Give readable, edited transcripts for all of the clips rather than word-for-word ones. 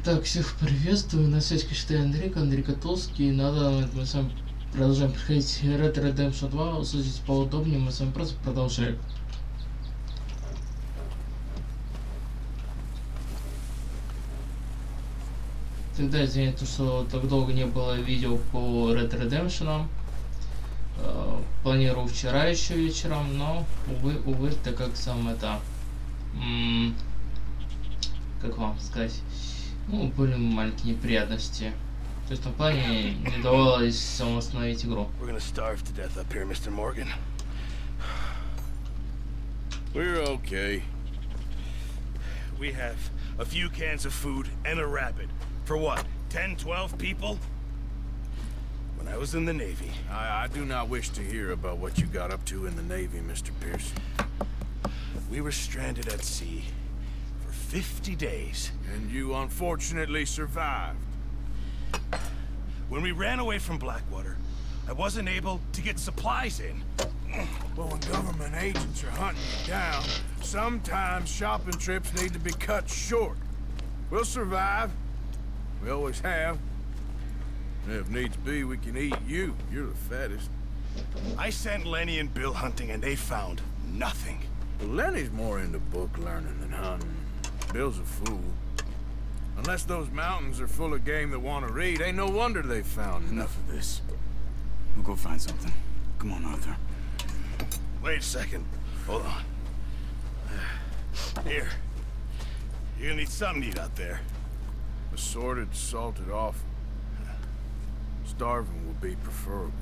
Так, всех приветствую, на связи считаю Андрей Котовский. На данный момент мы с вами продолжаем проходить Red Redemption 2. Садитесь поудобнее, мы с вами просто продолжаем. Тогда извините, что так долго не было видео по Red Redemption. Планировал вчера еще вечером, но увы, так как сам это... как вам сказать... Ну, были маленькие неприятности. То есть на плане не давалось остановить игру. We're okay. We have a few cans of food and a rabbit. For what? 10, 12 people? When I was in the Navy. I do not wish to hear about what you got up to in the Navy, Mr. Pierce. We were stranded at sea for 50 days. And you unfortunately survived. When we ran away from Blackwater, I wasn't able to get supplies in. Well, when government agents are hunting you down, sometimes shopping trips need to be cut short. We'll survive. We always have. And if needs be, we can eat you. You're the fattest. I sent Lenny and Bill hunting, and they found nothing. Well, Lenny's more into book learning than hunting. Bill's a fool. Unless those mountains are full of game that want to read, ain't no wonder they found enough of this. We'll go find something. Come on, Arthur. Wait a second. Hold on. Here. You're gonna need something to eat out there. Assorted, salted off. Starving will be preferable.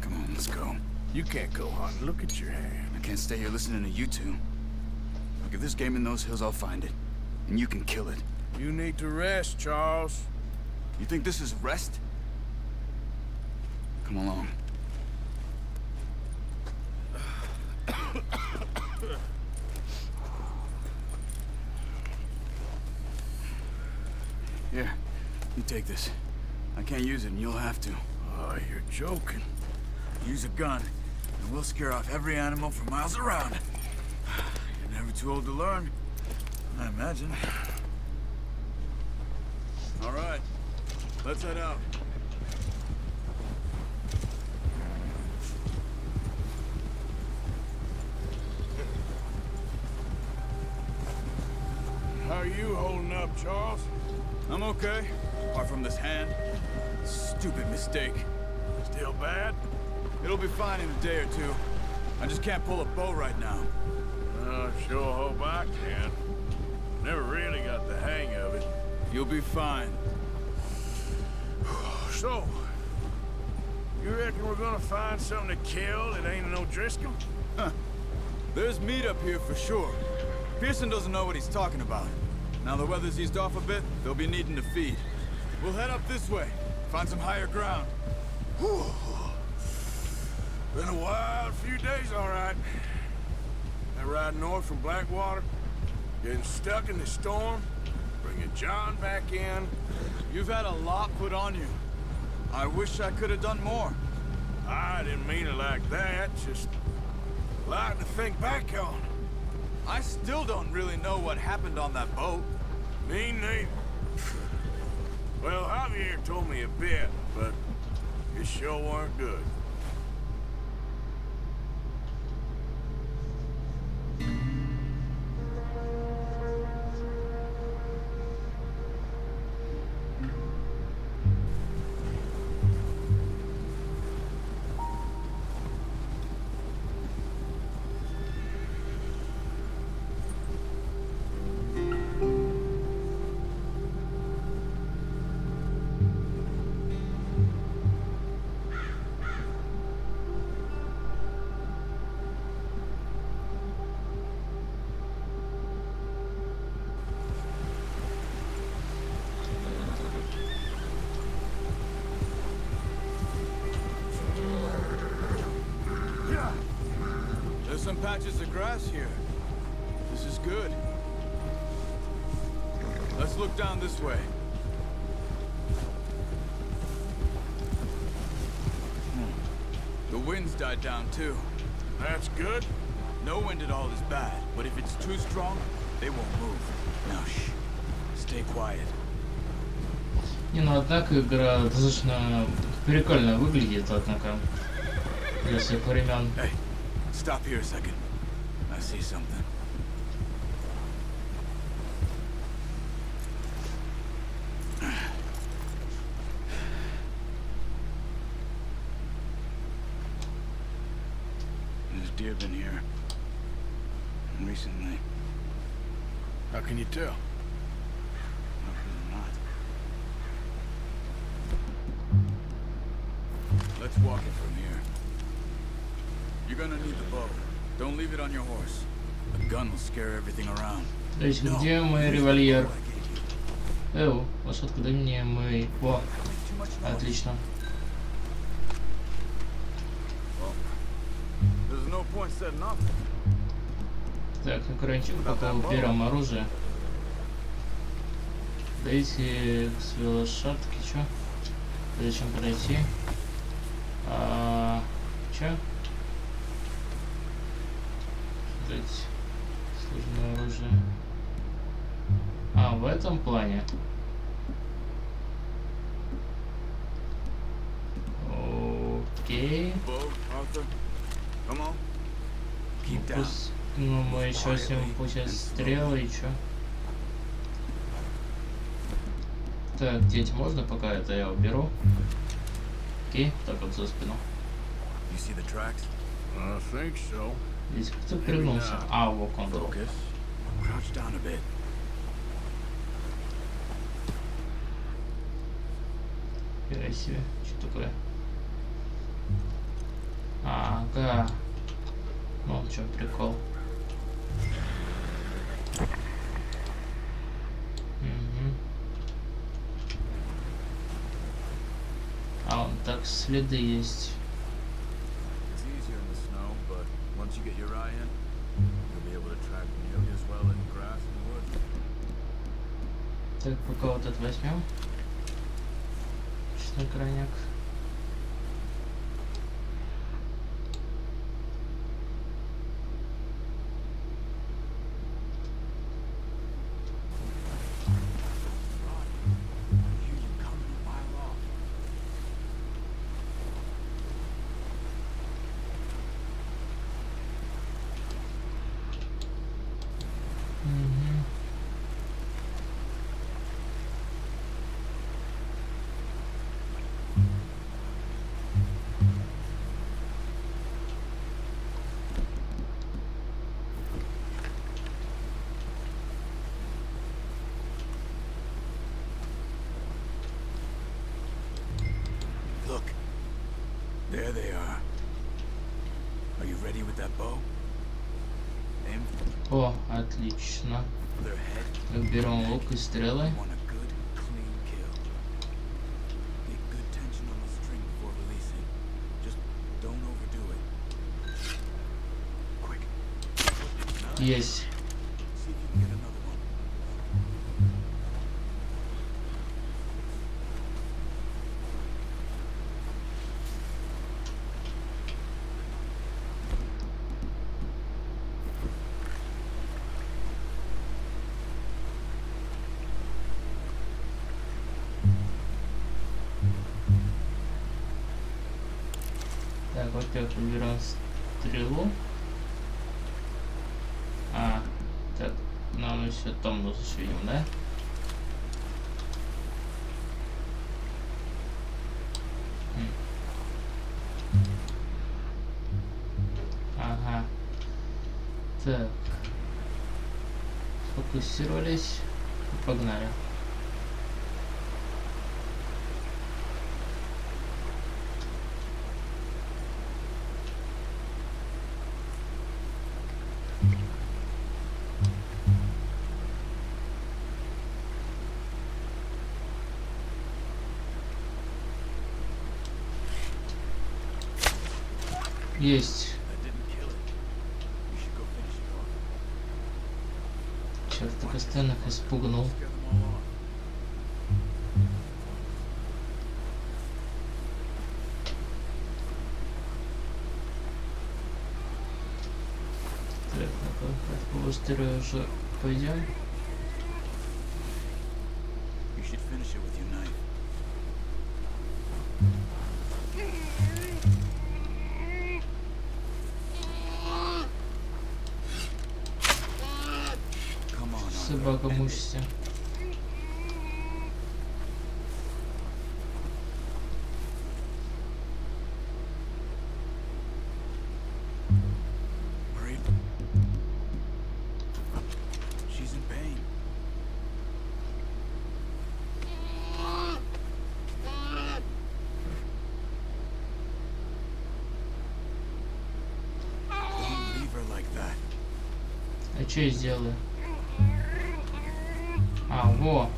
Come on, let's go. You can't go hunting. Look at your hand. I can't stay here listening to you two. Look, if there's game in those hills, I'll find it. And you can kill it. You need to rest, Charles. You think this is rest? Come along. Here, you take this. I can't use it, and you'll have to. Oh, you're joking. Use a gun, and we'll scare off every animal for miles around. You're never too old to learn, I imagine. All right, let's head out. How are you holding up, Charles? I'm okay, apart from this hand. Stupid mistake. Still bad? It'll be fine in a day or two. I just can't pull a bow right now. Sure hope I can. Never really got the hang of it. You'll be fine. So, you reckon we're gonna find something to kill that ain't no Driscoll? Huh. There's meat up here for sure. Pearson doesn't know what he's talking about. Now the weather's eased off a bit, they'll be needing to feed. We'll head up this way, find some higher ground. Whew. Been a wild few days, all right. That ride north from Blackwater, getting stuck in the storm, bringing John back in. You've had a lot put on you. I wish I could have done more. I didn't mean it like that, just a lot to think back on. I still don't really know what happened on that boat. Me neither. Well, Javier told me a bit, but it sure weren't good. There's some patches of grass here. This is good. Let's look down this way. The wind's died down too. That's good. No wind at all is bad, but if it's too strong, they won't move. Now shh. Stay quiet. Не, ну однако игра достаточно прикольно выглядит, однако, для своих времен. Hey, stop here a second. I see something. There's deer been here recently. How can you tell? Not. Let's walk it from here. You're gonna need the bow. Don't leave it on your horse. A gun will scare everything around. То есть, где мой револьвер? Лошадка, дай мне мой... О, отлично. There's no point setting up. Так, экранчик, пока уберем оружие. Дайте к своей лошадке, чё? Зачем подойти? Чё? Дайте сложное оружие. В этом плане. Окей. Ну, мы еще снимем, получается, стрелы и чё? Так, деть можно, пока это я уберу. Окей, так вот за спину. I think so. Здесь кто пригнулся? Вот он был. Фига себе, что такое? Ага. Ну, в чем прикол? Он так следы есть. Так, пока вот это возьмем. Честный крайняк. There they are. Are you ready with that bow? Aim О, отлично. for their head. Берем лук и стрелы. Want a good, clean kill. Get good tension on the string before releasing. Just don't overdo it. Quick. Есть. See if you can get another one. Так, во-первых, выбираем стрелу. Так, нам еще томнус еще видим, да? Ага. Так. Сфокусировались. И погнали. Есть. Черт, ты постоянно их испугнул. Так, ну-ка, побыстрее уже пойдем. You should finish it with your knife. Собака, мучься. She's in pain. Don't leave her like that. А что я сделаю? А, во.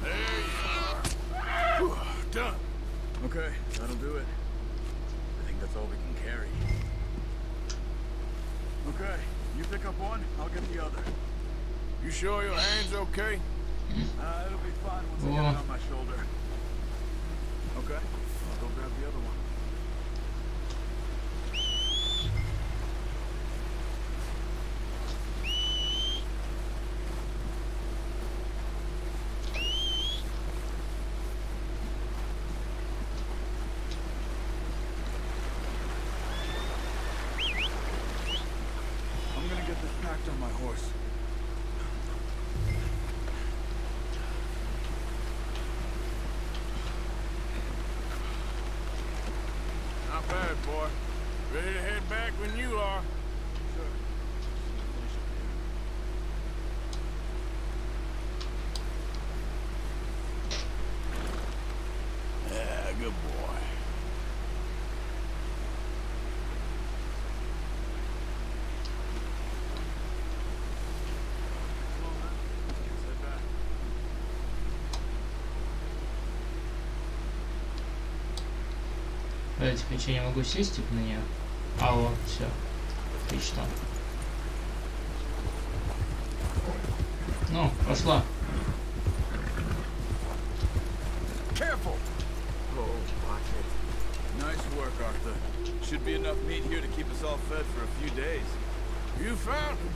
There you are. Whew, done. Okay, that'll do it. I think that's all we can carry. Okay, you pick up one, I'll get the other. You sure your hand's okay? It'll be fine once I get it on my shoulder. Okay, I'll go grab the other one. I'm gonna get this packed on my horse. Not bad, boy. Ready to head back when you are. Sure. Finish up here. Yeah, good boy. Come on, man. Let's head back. Давайте, я не могу сесть типа на нее. А, вот, все. Отлично. Ну, пошла. Careful. Oh, watch it. Nice work, Arthur. Should be enough meat here to keep us all fed for a few days. You found him.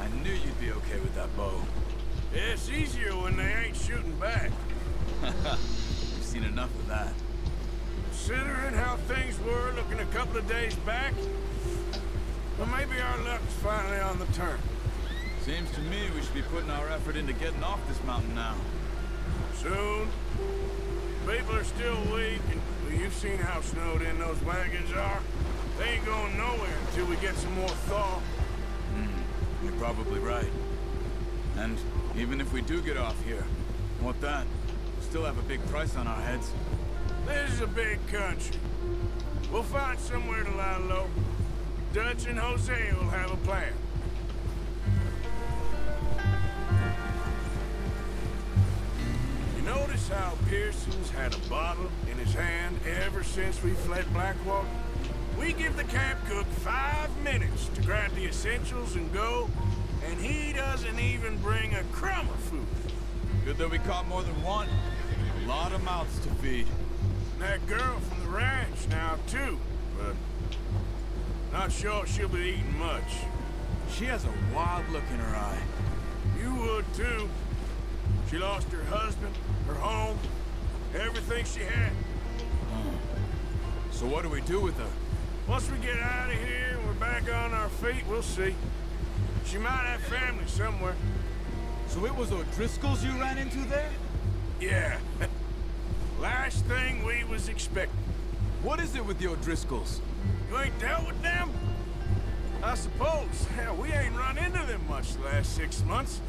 I knew you'd be okay with that bow. It's easier when they ain't shooting back. We've seen enough of that. Considering how things were looking a couple of days back, well, maybe our luck's finally on the turn. Seems to me we should be putting our effort into getting off this mountain now. Soon. People are still weak, and well, you've seen how snowed in those wagons are. They ain't going nowhere until we get some more thaw. You're probably right. And even if we do get off here, what that? We still have a big price on our heads. This is a big country. We'll find somewhere to lie low. Dutch and Jose will have a plan. You notice how Pearson's had a bottle in his hand ever since we fled Blackwater? We give the camp cook 5 minutes to grab the essentials and go, and he doesn't even bring a crumb of food. Good that we caught more than one. A lot of mouths to feed. And that girl from the ranch now, too, but not sure she'll be eating much. She has a wild look in her eye. You would, too. She lost her husband, her home, everything she had. So what do we do with her? Once we get out of here and we're back on our feet, we'll see. She might have family somewhere. So it was O'Driscoll's you ran into there? Yeah. Last thing we was expecting. What is it with the O'Driscolls? You ain't dealt with them? I suppose. Hell, we ain't run into them much the last 6 months.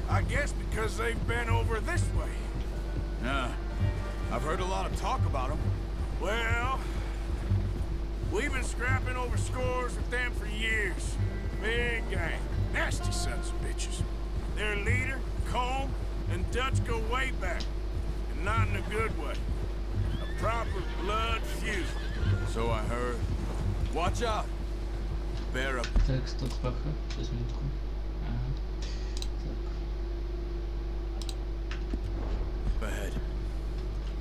I guess because they've been over this way. Yeah. I've heard a lot of talk about them. Well, we've been scrapping over scores with them for years. Big gang. Nasty sons of bitches. Their leader, Combe, and Dutch go way back. And not in a good way. A proper blood feud. So I heard. Watch out! Bear up. Так, стоп, пока. Сейчас минутку. Ага. Так. Ahead.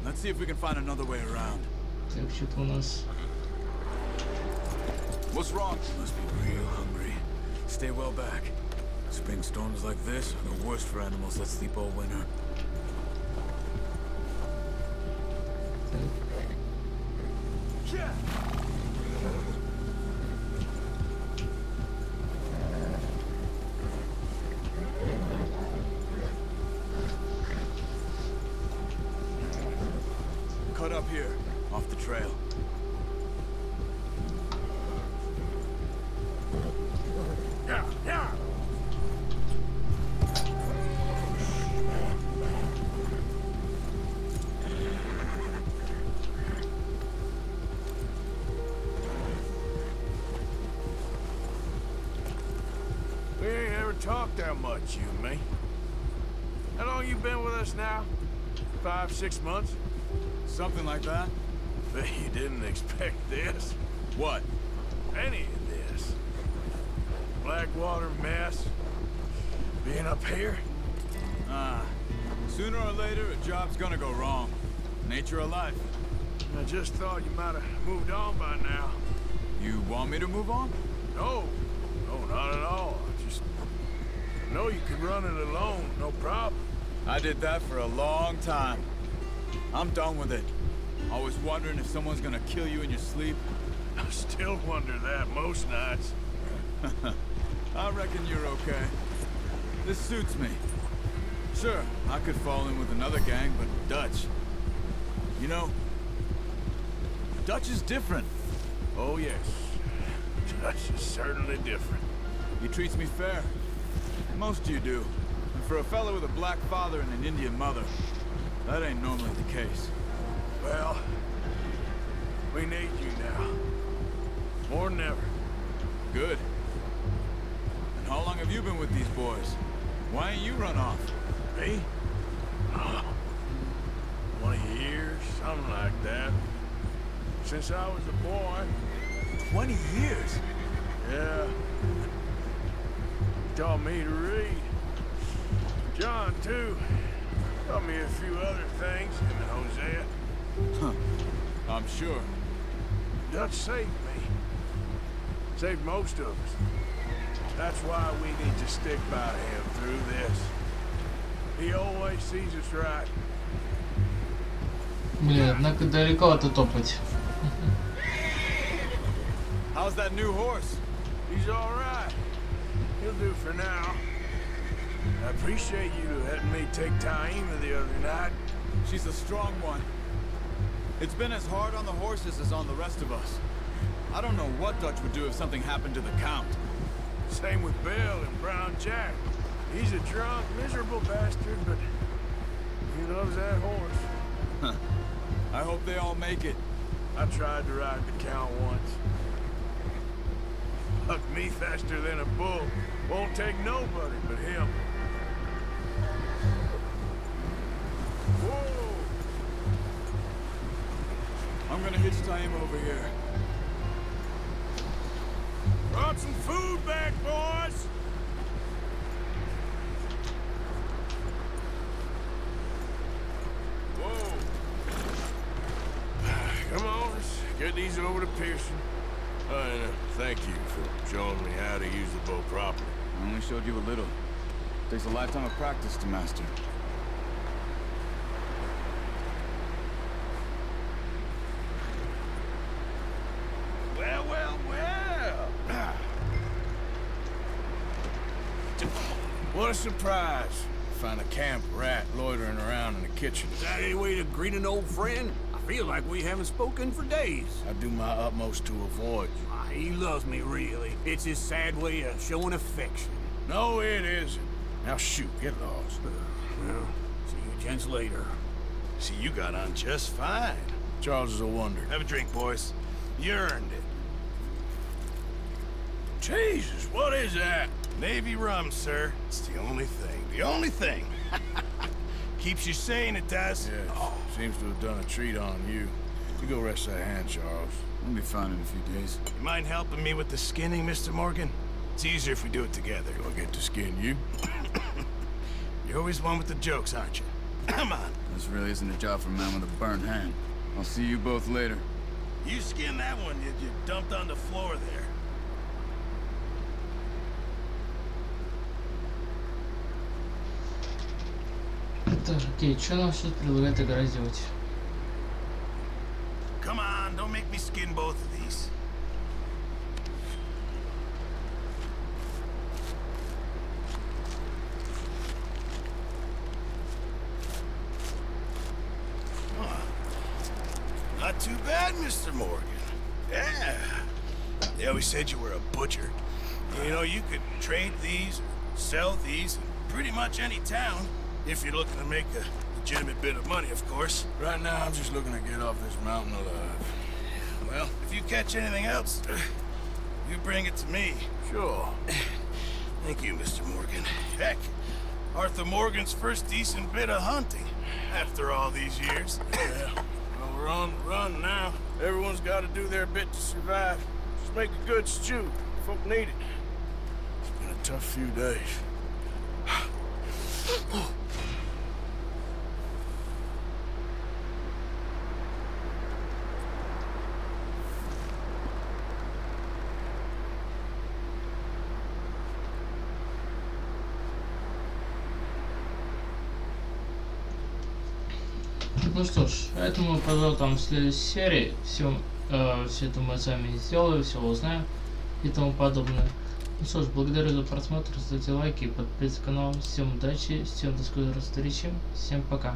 Let's see if we can find another way around. Так, что-то у нас... What's wrong? Must be real hungry. Stay well back. Spring storms like this are the worst for animals that sleep all winter. here, off the trail. Yeah, yeah. We ain't ever talked that much, you and me. How long you been with us now? 5, 6 months? Something like that? Bet you didn't expect this. What? Any of this. Blackwater mess. Being up here? Ah, sooner or later, a job's gonna go wrong. Nature of life. I just thought you might have moved on by now. You want me to move on? No, not at all. I know you could run it alone, no problem. I did that for a long time. I'm done with it. Always wondering if someone's gonna kill you in your sleep. I still wonder that most nights. I reckon you're okay. This suits me. Sure, I could fall in with another gang, but Dutch... You know, Dutch is different. Oh, yes. Dutch is certainly different. He treats me fair. Most of you do. And for a fellow with a black father and an Indian mother, that ain't normally the case. Well, we need you now. More than ever. Good. And how long have you been with these boys? Why ain't you run off? Me? Oh, 20 years, something like that. Since I was a boy. 20 years? Yeah. Taught me to read. John, too. Taught me a few other things, and Hosea. Huh. I'm sure. Dutch saved me. Saved most of us. That's why we need to stick by him through this. He always sees us right. Блин, однако далековато топать. How's that new horse? He's all right. He'll do for now. I appreciate you letting me take Taima the other night. She's a strong one. It's been as hard on the horses as on the rest of us. I don't know what Dutch would do if something happened to the Count. Same with Bill and Brown Jack. He's a drunk, miserable bastard, but he loves that horse. Huh. I hope they all make it. I tried to ride the Count once. Hucked me faster than a bull. Won't take nobody but him. Whoa! I'm gonna hitch Taima over here. Brought some food back, boys! Whoa! Come on, let's get these over to Pearson. And thank you for showing me how to use the bow properly. I only showed you a little. Takes a lifetime of practice to master. Well, well, well! What a surprise. Find a camp rat loitering around in the kitchen. Is that any way to greet an old friend? I feel like we haven't spoken for days. I do my utmost to avoid you. He loves me, really. It's his sad way of showing affection. No, it isn't. Now shoot, get lost. Well, see you gents later. See, you got on just fine. Charles is a wonder. Have a drink, boys. You earned it. Jesus, what is that? Navy rum, sir. It's the only thing. The only thing. Keeps you sane, it does. Yes, seems to have done a treat on you. You go rest that hand, Charles. We'll be fine in a few days. You mind helping me with the skinning, Mr. Morgan? It's easier if we do it together. Do I get to skin you? You're always one with the jokes, aren't you? Come on. This really isn't a job for a man with a burnt hand. I'll see you both later. You skinned that one you dumped on the floor there. Так, окей, что нам сейчас предлагает игра сделать? Come on, don't make me skin both of these. too bad, Mr. Morgan. Yeah. They always said you were a butcher. You know, you could trade these, sell these, in pretty much any town, if you're looking to make a legitimate bit of money, of course. Right now, I'm just looking to get off this mountain alive. Well, if you catch anything else, you bring it to me. Sure. Thank you, Mr. Morgan. Heck, Arthur Morgan's first decent bit of hunting, after all these years. Yeah. Well, we're on the run now. Everyone's got to do their bit to survive. Just make a good stew. Folk need it. It's been a tough few days. Ну что ж, этому пожалуй там в следующей серии. Все это мы сами сделаем, все узнаем и тому подобное. Ну что ж, благодарю за просмотр, ставьте лайки, подписывайтесь на канал. Всем удачи, всем до скорой встречи, всем пока.